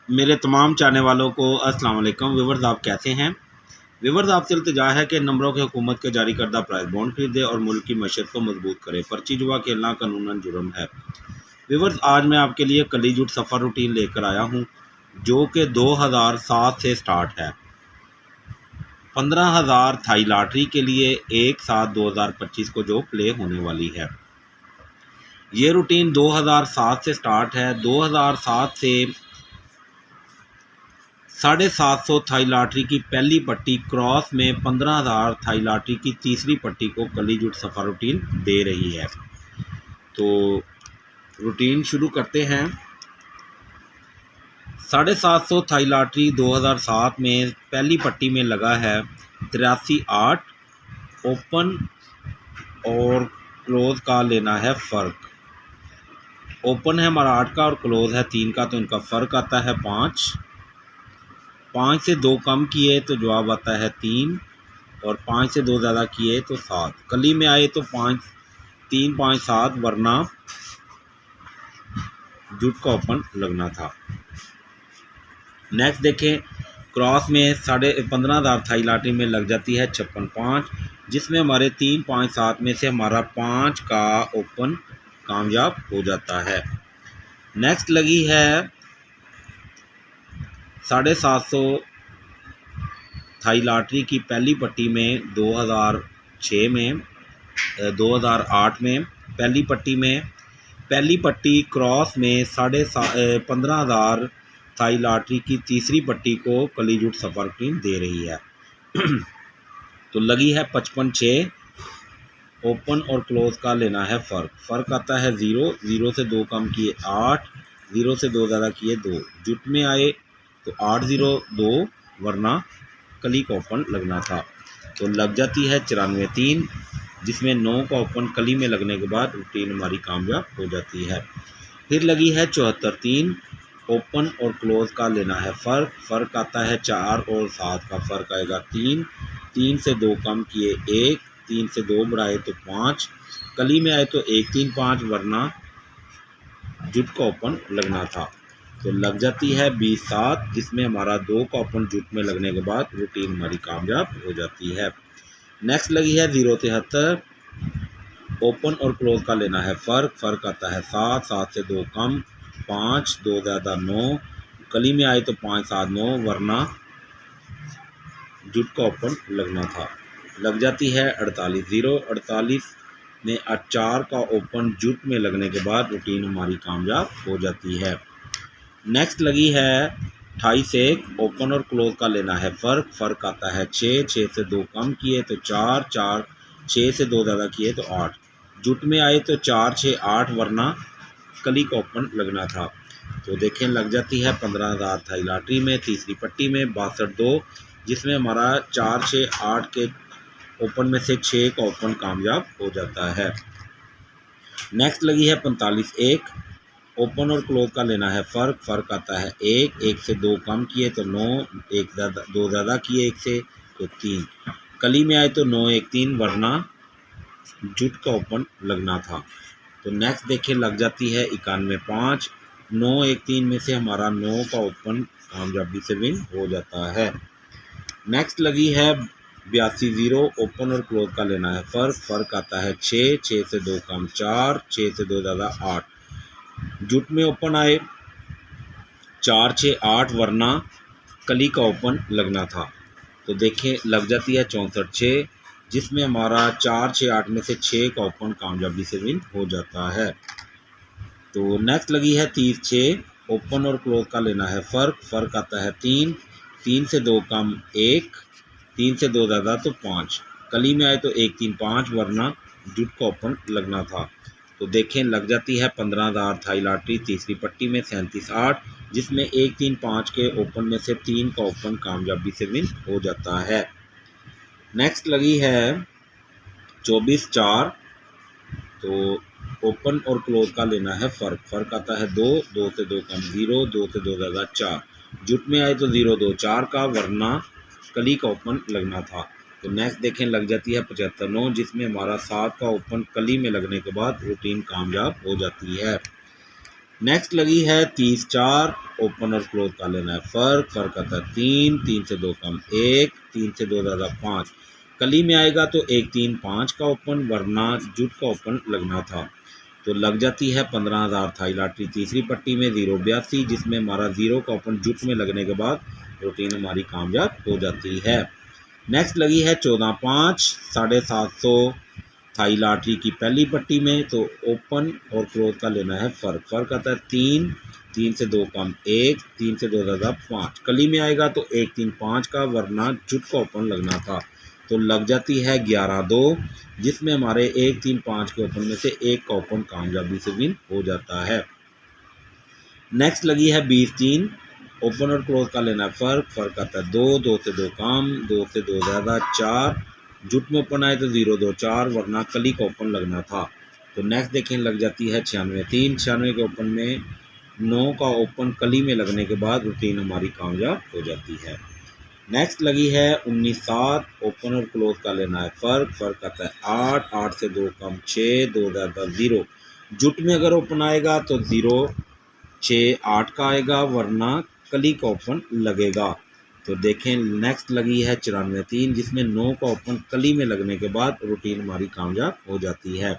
मेरे तमाम चाहने वालों को अस्सलाम वालेकुम। व्यूअर्स, आप कैसे हैं? व्यूअर्स, आपसे इल्तिजा है कि नंबरों के हुकूमत के जारी करदा प्राइस बॉन्ड खरीदे और मुल्क की मईशत को मजबूत करे। पर्ची जुआ खेलना कानूनन जुर्म है। व्यूअर्स, आज मैं आपके लिए कली जुट सफ़र रूटीन लेकर आया हूँ जो कि 2007 से स्टार्ट है। 15,000 थाई लॉटरी के लिए 1/7/2025 को जो प्ले होने वाली है। ये रूटीन 2007 से स्टार्ट है। 2007 से 750 थाई लॉटरी की पहली पट्टी क्रॉस में 15,000 थाई लॉटरी की तीसरी पट्टी को कली जुट सफ़र रूटीन दे रही है। तो रूटीन शुरू करते हैं। 750 थाई लॉटरी 2007 में पहली पट्टी में लगा है 83/8। ओपन और क्लोज का लेना है फ़र्क। ओपन है हमारा 8 का और क्लोज है 3 का, तो इनका फ़र्क आता है 5। 5 से 2 कम किए तो जवाब आता है 3 और 5 से 2 ज़्यादा किए तो 7। कली में आए तो 5 3 5 7, वरना जुट का ओपन लगना था। नेक्स्ट देखें, क्रॉस में 15,500 थाई लॉटरी में लग जाती है 56/5, जिसमें हमारे 3 5 7 में से हमारा 5 का ओपन कामयाब हो जाता है। नेक्स्ट लगी है 750 थाई लॉटरी की पहली पट्टी में 2008 में पहली पट्टी क्रॉस में 15,500 थाई लॉटरी की तीसरी पट्टी को कली जुट सफ़र टीम दे रही है। तो लगी है 55/6। ओपन और क्लोज का लेना है फ़र्क आता है 0 से 2 कम किए 8, 0 से 2 ज़्यादा किए 2। जुट में आए तो 802, वरना कली का ओपन लगना था। तो लग जाती है 94/3, जिसमें 9 का ओपन कली में लगने के बाद रूटीन हमारी कामयाब हो जाती है। फिर लगी है 74/3। ओपन और क्लोज का लेना है फ़र्क आता है 4 और 7 का फ़र्क आएगा 3। 3 से 2 कम किए 1, 3 से 2 बढ़ाए तो 5। कली में आए तो 1 3 5, वरना जुट का ओपन लगना था। तो लग जाती है 20/7, जिसमें हमारा 2 का ओपन जुट में लगने के बाद रूटीन हमारी कामयाब हो जाती है। नेक्स्ट लगी है 073। ओपन और क्लोज का लेना है फ़र्क आता है 7, 7 से 2 कम 5, 2 ज़्यादा 9। कली में आए तो 5 7 9, वरना जुट का ओपन लगना था। लग जाती है 48 में 4 का ओपन जुट में लगने के बाद रूटीन हमारी कामयाब हो जाती है। नेक्स्ट लगी है 28/1। ओपन और क्लोज का लेना है फ़र्क आता है 6 से 2 कम किए तो 4 6 से 2 ज़्यादा किए तो 8। जुट में आए तो 4 6 8, वरना कली का ओपन लगना था। तो देखें, लग जाती है 15,000 थाई लॉटरी में तीसरी पट्टी में 62/2, जिसमें हमारा 4 6 8 के ओपन में से 6 का ओपन कामयाब हो जाता है। नेक्स्ट लगी है 45/1। ओपन और क्लोज का लेना है फ़र्क आता है 1 से 2 कम किए तो 9, 2 ज़्यादा किए 1 से तो 3। कली में आए तो 9 1 3, वरना जुट का ओपन लगना था। तो नेक्स्ट देखें, लग जाती है 91/5। 9 1 3 में से हमारा 9 का ओपन कामयाबी से विन हो जाता है। नेक्स्ट लगी है 82/0। ओपन और क्लोज का लेना है फ़र्क आता है 6 से 2 कम 4, 6 से 2 ज़्यादा 8। जुट में ओपन आए 4 6 8, वरना कली का ओपन लगना था। तो देखें, लग जाती है 64/6, जिसमें हमारा 4 6 8 में से 6 का ओपन कामयाबी से विन हो जाता है। तो नेक्स्ट लगी है 30/6। ओपन और क्लोज का लेना है फ़र्क आता है 3 से 2 कम 1, 3 से 2 ज़्यादा तो 5। कली में आए तो 1 3 5, वरना जुट का ओपन लगना था। तो देखें, लग जाती है 15,000 थाई लॉटरी तीसरी पट्टी में 37/8, जिसमें 1 3 5 के ओपन में से 3 का ओपन कामयाबी से विन हो जाता है। नेक्स्ट लगी है 24/4। तो ओपन और क्लोज का लेना है फ़र्क आता है 2 से 2 कम 0, 2 से 2 ज़्यादा 4। जुट में आए तो 0 2 4 का, वरना कली का ओपन लगना था। तो नेक्स्ट देखें, लग जाती है 75/9, जिसमें हमारा 7 का ओपन कली में लगने के बाद रूटीन कामयाब हो जाती है। नेक्स्ट लगी है 30-4, ओपन और क्लोज का लेना है फ़र्क। फ़र्क आता है 3, 3 से 2 कम 1, 3 से 2 ज़्यादा 5। कली में आएगा तो 1 3 5 का ओपन, वरना जुट का ओपन लगना था। तो लग जाती है 15,000 थाई लॉटरी तीसरी पट्टी में 082, जिसमें हमारा 0 का ओपन जुट में लगने के बाद रूटीन हमारी कामयाब हो जाती है। नेक्स्ट लगी है 14-5, 750 थाई लॉटरी की पहली पट्टी में। तो ओपन और क्लोज का लेना है फ़र्क। फ़र्क आता है 3, 3 से 2 कम 1, 3 से 2 ज़्यादा 5। कली में आएगा तो 1 3 5 का, वरना जुट का ओपन लगना था। तो लग जाती है 11-2, जिसमें हमारे 1 3 5 के ओपन में से एक का ओपन कामयाबी से विन हो जाता है। नेक्स्ट लगी है 20-3, ओपन और क्लोज का लेना है फ़र्क। फ़र्क आता है 2, 2 से 2 कम, 2 से 2 ज़्यादा 4। जुट में ओपन आए तो 0 2 4, वरना कली का ओपन लगना था। तो नेक्स्ट देखें लग जाती है 96-3, 96 के ओपन में 9 का ओपन कली में लगने के बाद रूटीन हमारी कामयाब हो जाती है। नेक्स्ट लगी है 19-7, ओपन और क्लोज का लेना है फ़र्क। फ़र्क आता है 8, 8 से 2 कम 6, 2 ज़्यादा 0। जुट में अगर ओपन आएगा तो 0 6 8 का आएगा, वरना कली का ओपन लगेगा। तो देखें नेक्स्ट लगी है 94-3, जिसमें 9 का ओपन कली में लगने के बाद रूटीन हमारी कामयाब हो जाती है।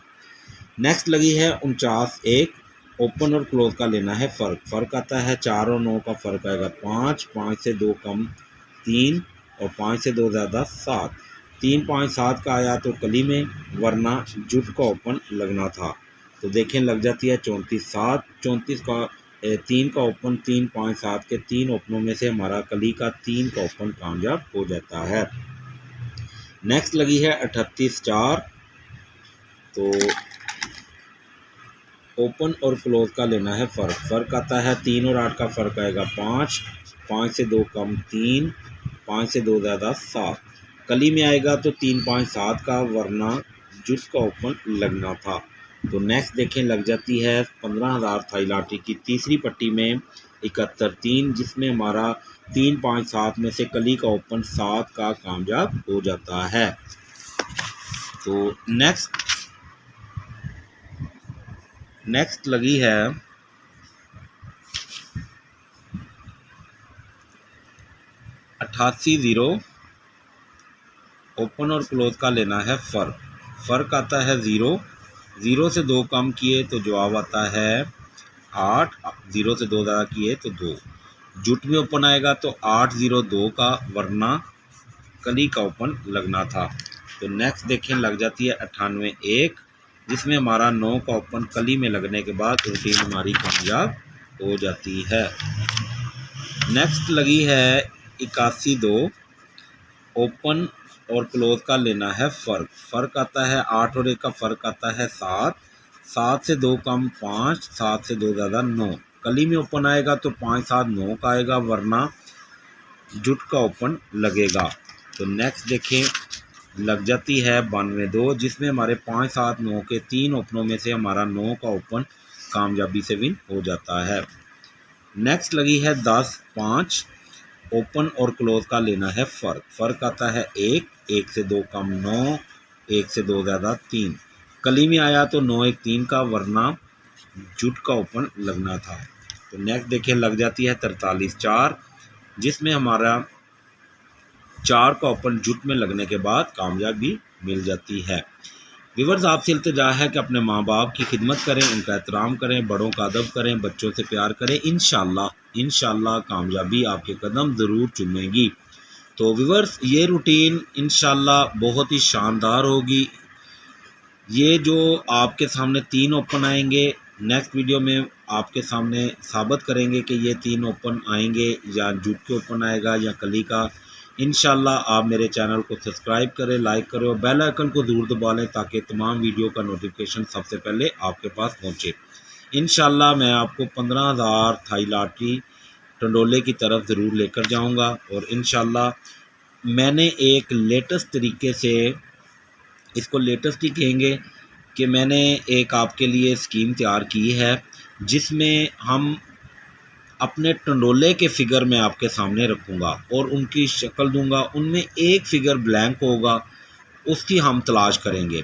नेक्स्ट लगी है 49-1, ओपन और क्लोज का लेना है फ़र्क। फ़र्क आता है 4 और 9 का फ़र्क आएगा 5, 5 से 2 कम 3 और 5 से 2 ज़्यादा 7। 3 5 7 का आया तो कली में, वरना जुट का ओपन लगना था। तो देखें लग जाती है 34-7, 34 का 3 का ओपन 3 5 7 के 3 ओपनों में से हमारा कली का 3 का ओपन कामयाब हो जाता है। नेक्स्ट लगी है 38-4, तो ओपन और क्लोज का लेना है फ़र्क। फ़र्क आता है 3 और 8 का फ़र्क आएगा 5, 5 से 2 कम 3, 5 से 2 ज़्यादा 7। कली में आएगा तो 3 5 7 का, वरना जुट का ओपन लगना था। तो नेक्स्ट देखें लग जाती है 15,000 थाई लॉटरी की तीसरी पट्टी में 71-3, जिसमें हमारा 3 5 7 में से कली का ओपन 7 का कामयाब हो जाता है। तो नेक्स्ट लगी है 88-0, ओपन और क्लोज का लेना है फ़र्क। फ़र्क आता है 0, 0 से 2 कम किए तो जवाब आता है 8, 0 से 2 ज़्यादा किए तो 2। जुट में ओपन आएगा तो 8 0 2 का, वरना कली का ओपन लगना था। तो नेक्स्ट देखें लग जाती है 98-1, जिसमें हमारा 9 का ओपन कली में लगने के बाद रूटीन हमारी कामयाब हो जाती है। नेक्स्ट लगी है 81-2, ओपन और क्लोज का लेना है फ़र्क। फ़र्क आता है 8 और 1 का फ़र्क आता है 7, 7 से 2 कम 5, 7 से 2 ज़्यादा 9। कली में ओपन आएगा तो 5 7 9 का आएगा, वरना जुट का ओपन लगेगा। तो नेक्स्ट देखें लग जाती है 92-2, जिसमें हमारे 5 7 9 के 3 ओपनों में से हमारा 9 का ओपन कामयाबी से विन हो जाता है। नेक्स्ट लगी है 10-5, ओपन और क्लोज का लेना है फ़र्क। फ़र्क आता है 1, 1 से 2 कम 9, 1 से 2 ज़्यादा 3। कली में आया तो 9 1 3 का, वरना जुट का ओपन लगना था। तो नेक्स्ट देखिए लग जाती है 43-4, जिसमें हमारा 4 का ओपन जुट में लगने के बाद कामयाबी मिल जाती है। व्यूअर्स आपसे इल्तिजा है कि अपने माँ बाप की खिदमत करें, उनका एहतराम करें, बड़ों का अदब करें, बच्चों से प्यार करें। इंशाल्लाह कामयाबी आपके कदम ज़रूर चूमेगी। तो व्यूअर्स ये रूटीन इंशाल्लाह बहुत ही शानदार होगी। ये जो आपके सामने 3 ओपन आएंगे, नेक्स्ट वीडियो में आपके सामने साबित करेंगे कि ये 3 ओपन आएंगे या जुट के ओपन आएगा या कली का। इंशाल्लाह आप मेरे चैनल को सब्सक्राइब करें, लाइक करें और बेल आइकन को ज़रूर दबा लें ताकि तमाम वीडियो का नोटिफिकेशन सबसे पहले आपके पास पहुंचे। इंशाल्लाह मैं आपको 15,000 थाई लॉटरी टंडोले की तरफ ज़रूर लेकर जाऊंगा। और इंशाल्लाह मैंने एक लेटेस्ट तरीके से, इसको लेटेस्ट ही कहेंगे, कि मैंने एक आपके लिए स्कीम तैयार की है जिसमें हम अपने टंडोले के फ़िगर में आपके सामने रखूँगा और उनकी शक्ल दूंगा। उनमें एक फ़िगर ब्लैंक होगा, उसकी हम तलाश करेंगे।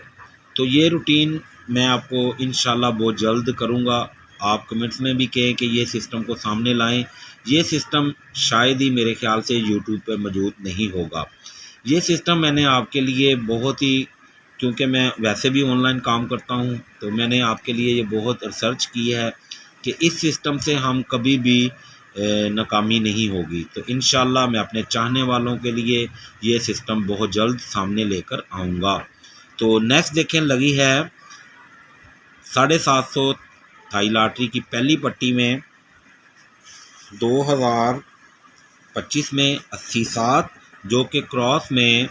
तो ये रूटीन मैं आपको इंशाल्लाह बहुत जल्द करूँगा। आप कमेंट्स में भी कहें कि ये सिस्टम को सामने लाएं। ये सिस्टम शायद ही मेरे ख्याल से यूट्यूब पर मौजूद नहीं होगा। ये सिस्टम मैंने आपके लिए बहुत ही, क्योंकि मैं वैसे भी ऑनलाइन काम करता हूँ, तो मैंने आपके लिए ये बहुत रिसर्च की है कि इस सिस्टम से हम कभी भी नाकामी नहीं होगी। तो इंशाल्लाह मैं अपने चाहने वालों के लिए ये सिस्टम बहुत जल्द सामने लेकर आऊँगा। तो नेक्स्ट देखें, लगी है 750 थाई लॉटरी की पहली पट्टी में 2025 में 87, जो कि क्रॉस में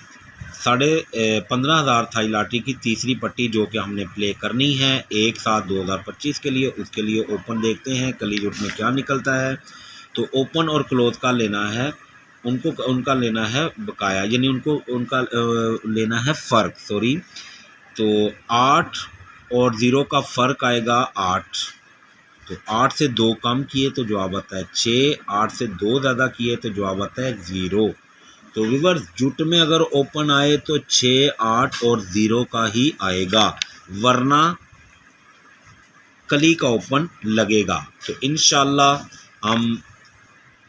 15,500 थाई लॉटरी की तीसरी पट्टी जो कि हमने प्ले करनी है 1/7/2025 के लिए। उसके लिए ओपन देखते हैं कलीजुट में क्या निकलता है। तो ओपन और क्लोज का लेना है, उनका लेना है बकाया, यानी उनका लेना है फ़र्क, सॉरी। तो 8 और 0 का फ़र्क आएगा 8। तो 8 से 2 कम किए तो जवाब आता है 6, 8 से 2 ज़्यादा किए तो जवाब आता है 0। तो व्यूअर्स, जुट में अगर ओपन आए तो 6, 8 और 0 का ही आएगा, वरना कली का ओपन लगेगा। तो इंशाल्लाह हम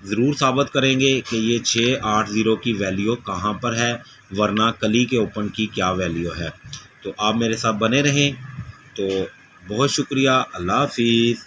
ज़रूर साबित करेंगे कि ये 6, 8, 0 की वैल्यू कहाँ पर है, वरना कली के ओपन की क्या वैल्यू है। तो आप मेरे साथ बने रहें। तो बहुत शुक्रिया, अल्लाह हाफिज़।